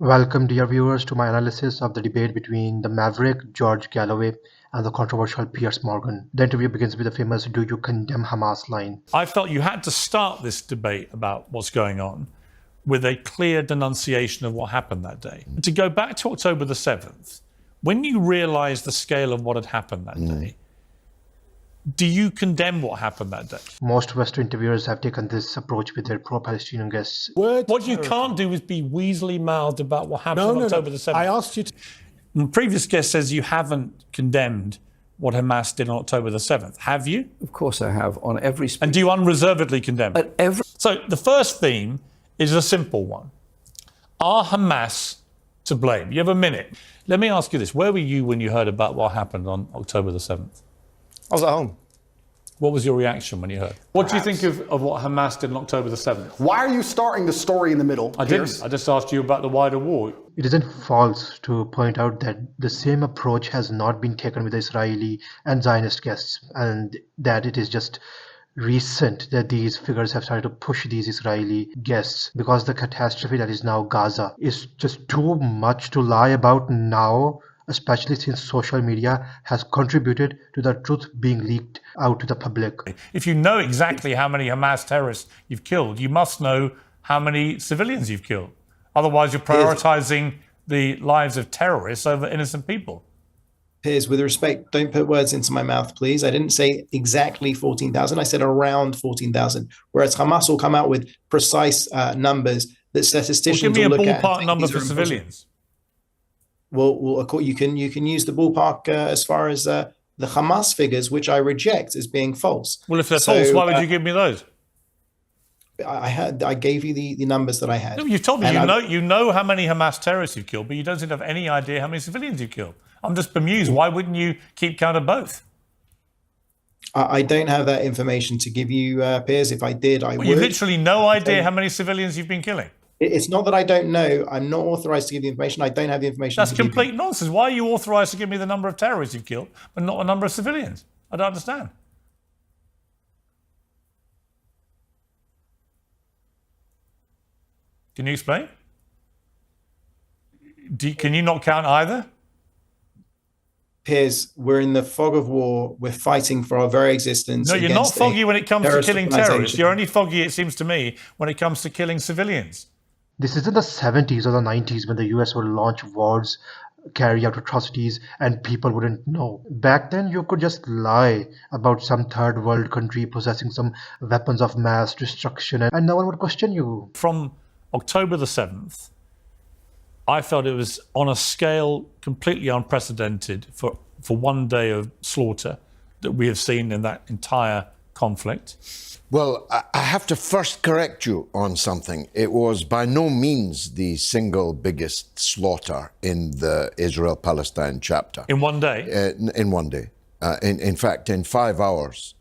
Welcome, dear viewers, to my analysis of the debate between the maverick George Galloway and the controversial Piers Morgan. The interview begins with the famous "Do you condemn Hamas?" line. I felt you had to start this debate about what's going on with a clear denunciation of what happened that day. To go back to October the 7th, when you realised the scale of what had happened that day, do you condemn what happened that day? Most Western interviewers have taken this approach with their pro-Palestinian guests. What you can't do is be weaselly-mouthed about what happened on October the 7th. I asked you to... The previous guest says you haven't condemned what Hamas did on October the 7th. Have you? Of course I have, on every speech. And do you unreservedly condemn it? So the first theme is a simple one. Are Hamas to blame? You have a minute. Let me ask you this. Where were you when you heard about what happened on October the 7th? I was at home. What was your reaction when you heard? What do you think of what Hamas did on October the 7th? Why are you starting the story in the middle, I Piers? didn't. I just asked you about the wider war. It isn't false to point out that the same approach has not been taken with the Israeli and Zionist guests, and that it is just recent that these figures have started to push these Israeli guests because the catastrophe that is now Gaza is just too much to lie about now, especially since social media has contributed to the truth being leaked out to the public. If you know exactly how many Hamas terrorists you've killed, you must know how many civilians you've killed. Otherwise, you're prioritizing the lives of terrorists over innocent people. Piers, with respect, don't put words into my mouth, please. I didn't say exactly 14,000. I said around 14,000, whereas Hamas will come out with precise numbers that statisticians will look at. Give me a ballpark number for civilians. Well, you can use the ballpark as far as the Hamas figures, which I reject as being false. Well, if they're false, why would you give me those? I gave you the numbers that I had. No, you've told me you know how many Hamas terrorists you've killed, but you don't seem to have any idea how many civilians you've killed. I'm just bemused. Why wouldn't you keep count of both? I don't have that information to give you, Piers. If I did, I would. You literally no idea how many civilians you've been killing. It's not that I don't know. I'm not authorized to give the information. I don't have the information. That's complete nonsense. Why are you authorized to give me the number of terrorists you've killed, but not the number of civilians? I don't understand. Can you explain? Can you not count either? Piers, we're in the fog of war. We're fighting for our very existence. No, you're not foggy when it comes to killing terrorists. You're only foggy, it seems to me, when it comes to killing civilians. This isn't the 70s or the 90s when the US would launch wars, carry out atrocities, and people wouldn't know. Back then, you could just lie about some third world country possessing some weapons of mass destruction, and no one would question you. From October the 7th, I felt it was on a scale completely unprecedented for one day of slaughter that we have seen in that entire conflict. Well, I have to first correct you on something. It was by no means the single biggest slaughter in the Israel-Palestine chapter. In one day? In one day. In fact, in 5 hours,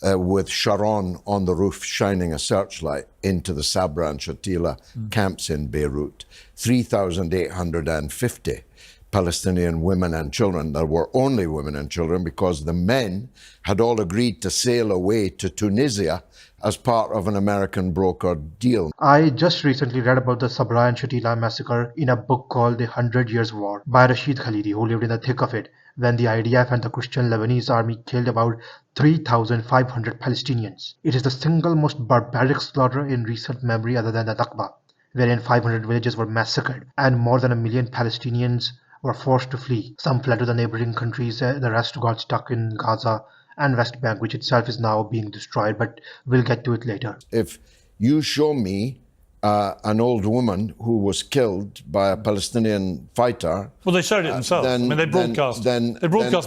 with Sharon on the roof shining a searchlight into the Sabra and Shatila camps in Beirut, 3,850 Palestinian women and children. There were only women and children because the men had all agreed to sail away to Tunisia as part of an American brokered deal. I just recently read about the Sabra and Shatila massacre in a book called The 100 Years' War by Rashid Khalidi, who lived in the thick of it when the IDF and the Christian Lebanese army killed about 3,500 Palestinians. It is the single most barbaric slaughter in recent memory other than the Nakba, wherein 500 villages were massacred and more than 1 million Palestinians were forced to flee. Some fled to the neighboring countries, the rest got stuck in Gaza and West Bank, which itself is now being destroyed, but we'll get to it later. If you show me an old woman who was killed by a Palestinian fighter... Well, they showed it themselves. They broadcast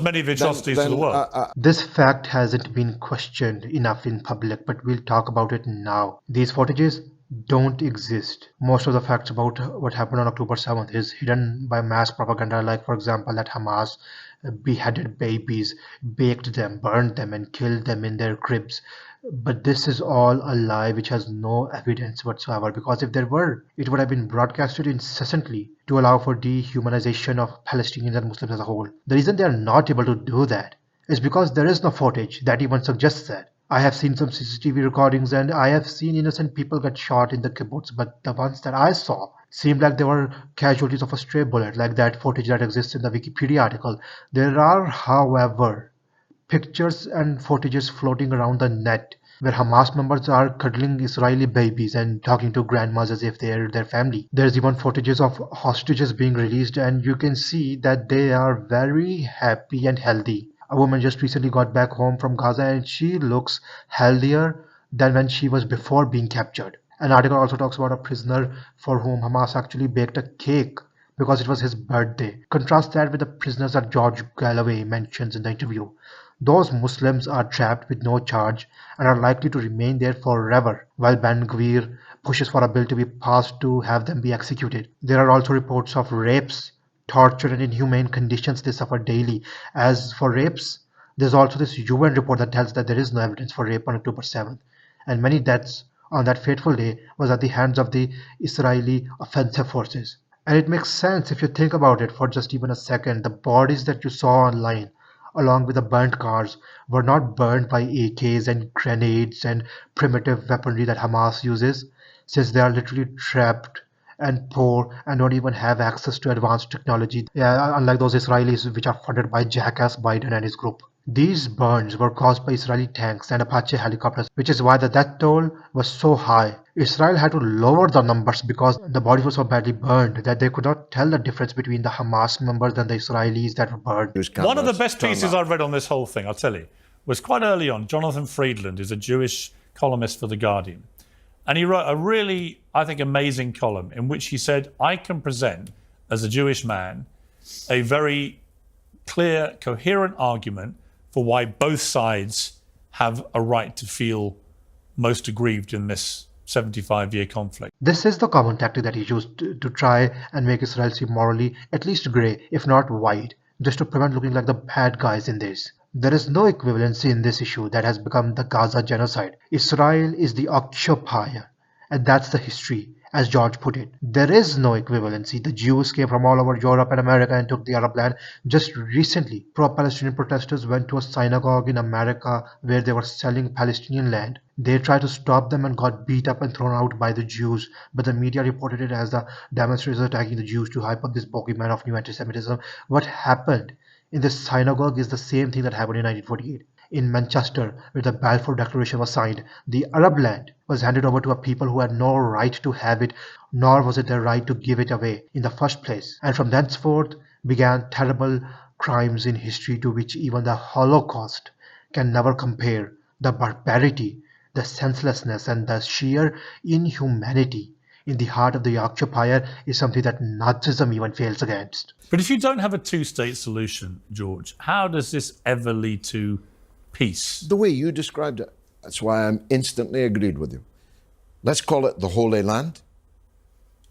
many of the atrocities to the world. This fact hasn't been questioned enough in public, but we'll talk about it now. These footages don't exist. Most of the facts about what happened on October 7th is hidden by mass propaganda, like, for example, that Hamas beheaded babies, baked them, burned them, and killed them in their cribs. But this is all a lie which has no evidence whatsoever, because if there were, it would have been broadcasted incessantly to allow for dehumanization of Palestinians and Muslims as a whole. The reason they are not able to do that is because there is no footage that even suggests that. I have seen some CCTV recordings and I have seen innocent people get shot in the kibbutz, but the ones that I saw seemed like they were casualties of a stray bullet, like that footage that exists in the Wikipedia article. There are, however, pictures and footages floating around the net where Hamas members are cuddling Israeli babies and talking to grandmas as if they're their family. There's even footages of hostages being released, and you can see that they are very happy and healthy. A woman just recently got back home from Gaza and she looks healthier than when she was before being captured. An article also talks about a prisoner for whom Hamas actually baked a cake because it was his birthday. Contrast that with the prisoners that George Galloway mentions in the interview. Those Muslims are trapped with no charge and are likely to remain there forever, while Ben-Gvir pushes for a bill to be passed to have them be executed. There are also reports of rapes, torture, and inhumane conditions they suffer daily. As for rapes, there's also this UN report that tells that there is no evidence for rape on October 7th, and many deaths on that fateful day was at the hands of the Israeli offensive forces. And it makes sense if you think about it for just even a second. The bodies that you saw online, along with the burnt cars, were not burned by AKs and grenades and primitive weaponry that Hamas uses, since they are literally trapped and poor and don't even have access to advanced technology. Yeah, unlike those Israelis which are funded by jackass Biden and his group. These burns were caused by Israeli tanks and Apache helicopters, which is why the death toll was so high. Israel had to lower the numbers because the bodies were so badly burned that they could not tell the difference between the Hamas members and the Israelis that were burned. One of the best pieces I've read on this whole thing, I'll tell you, was quite early on. Jonathan Friedland is a Jewish columnist for The Guardian. And he wrote a really, I think, amazing column in which he said, I can present, as a Jewish man, a very clear, coherent argument for why both sides have a right to feel most aggrieved in this 75-year conflict. This is the common tactic that he used to try and make Israel seem morally at least grey, if not white, just to prevent looking like the bad guys in this. There is no equivalency in this issue that has become the Gaza genocide. Israel is the occupier, and that's the history, as George put it. There is no equivalency. The Jews came from all over Europe and America and took the Arab land. Just recently, pro-Palestinian protesters went to a synagogue in America where they were selling Palestinian land. They tried to stop them and got beat up and thrown out by the Jews, but the media reported it as the demonstrators attacking the Jews to hype up this bogeyman of new anti-Semitism. What happened in this synagogue is the same thing that happened in 1948. In Manchester, where the Balfour Declaration was signed, the Arab land was handed over to a people who had no right to have it, nor was it their right to give it away in the first place. And from thenceforth began terrible crimes in history to which even the Holocaust can never compare. The barbarity, the senselessness, and the sheer inhumanity in the heart of the occupier is something that Nazism even fails against. But if you don't have a two-state solution, George, how does this ever lead to peace? The way you described it, that's why I'm instantly agreed with you. Let's call it the Holy Land.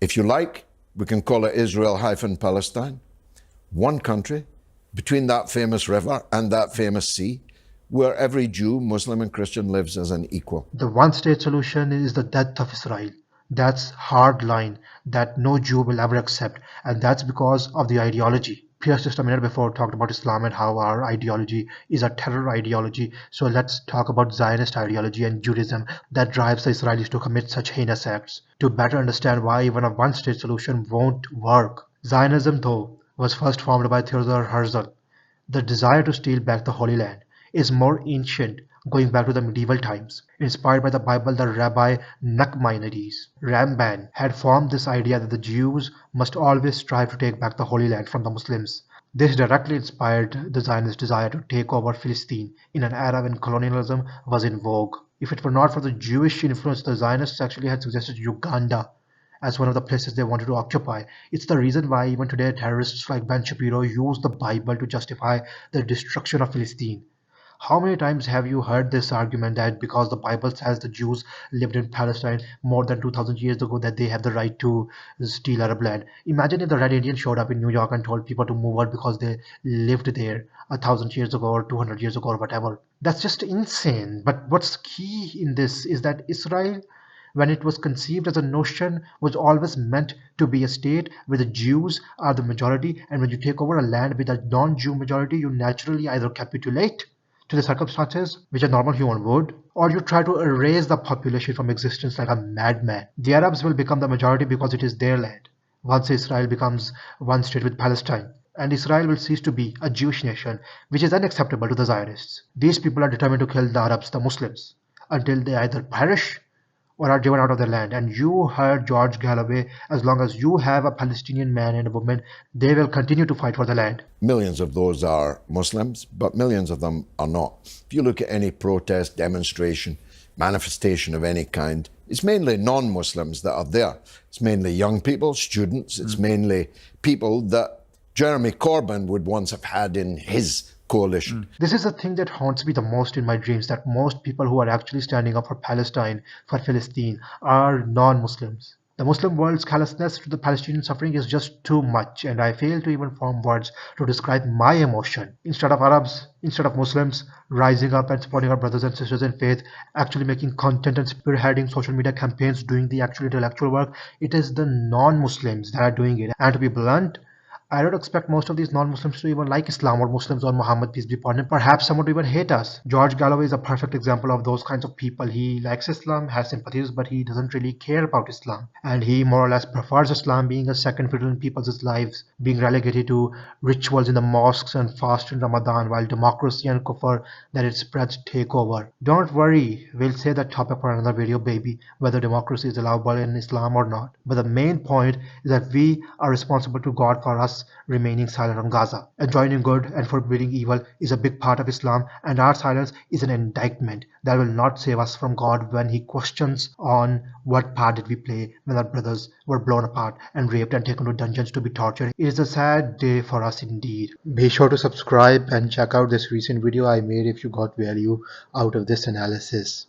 If you like, we can call it Israel-Palestine. One country between that famous river and that famous sea, where every Jew, Muslim and Christian lives as an equal. The one-state solution is the death of Israel. That's hard line that no Jew will ever accept, and that's because of the ideology. Piers just a minute before talked about Islam and how our ideology is a terror ideology. So let's talk about Zionist ideology and Judaism that drives the Israelis to commit such heinous acts. To better understand why even a one-state solution won't work. Zionism, though, was first formed by Theodor Herzl. The desire to steal back the Holy Land is more ancient, going back to the medieval times. Inspired by the Bible, the Rabbi Nachmanides Ramban had formed this idea that the Jews must always strive to take back the Holy Land from the Muslims. This directly inspired the Zionist desire to take over Palestine in an era when colonialism was in vogue. If it were not for the Jewish influence, the Zionists actually had suggested Uganda as one of the places they wanted to occupy. It's the reason why even today terrorists like Ben Shapiro use the Bible to justify the destruction of Palestine. How many times have you heard this argument that because the Bible says the Jews lived in Palestine more than 2,000 years ago that they have the right to steal Arab land? Imagine if the Red Indians showed up in New York and told people to move out because they lived there 1,000 years ago or 200 years ago or whatever. That's just insane. But what's key in this is that Israel, when it was conceived as a notion, was always meant to be a state where the Jews are the majority, and when you take over a land with a non-Jew majority, you naturally either capitulate to the circumstances which a normal human would, or you try to erase the population from existence like a madman. The Arabs will become the majority because it is their land. once Israel becomes one state with Palestine. And Israel will cease to be a Jewish nation, which is unacceptable to the Zionists. These people are determined to kill the Arabs, the Muslims, until they either perish or are driven out of their land. And you heard George Galloway, as long as you have a Palestinian man and a woman, they will continue to fight for the land. Millions of those are Muslims, but millions of them are not. If you look at any protest, demonstration, manifestation of any kind, it's mainly non-Muslims that are there. It's mainly young people, students. It's mainly people that Jeremy Corbyn would once have had in his coalition. This is the thing that haunts me the most in my dreams, that most people who are actually standing up for Palestine, for Palestine, are non-Muslims. The Muslim world's callousness to the Palestinian suffering is just too much, and I fail to even form words to describe my emotion. Instead of Arabs, instead of Muslims rising up and supporting our brothers and sisters in faith, actually making content and spearheading social media campaigns, doing the actual intellectual work, it is the non-Muslims that are doing it. And to be blunt, I don't expect most of these non-Muslims to even like Islam or Muslims or Muhammad, peace be upon him. Perhaps some would even hate us. George Galloway is a perfect example of those kinds of people. He likes Islam, has sympathies, but he doesn't really care about Islam. And he more or less prefers Islam being a second fiddle in people's lives, being relegated to rituals in the mosques and fast in Ramadan, while democracy and kufr that it spreads take over. Don't worry, we'll save that topic for another video, baby, whether democracy is allowable in Islam or not. But the main point is that we are responsible to God for us remaining silent on Gaza. Enjoining good and forbidding evil is a big part of Islam, and our silence is an indictment that will not save us from God when He questions on what part did we play when our brothers were blown apart and raped and taken to dungeons to be tortured. It is a sad day for us indeed. Be sure to subscribe and check out this recent video I made if you got value out of this analysis.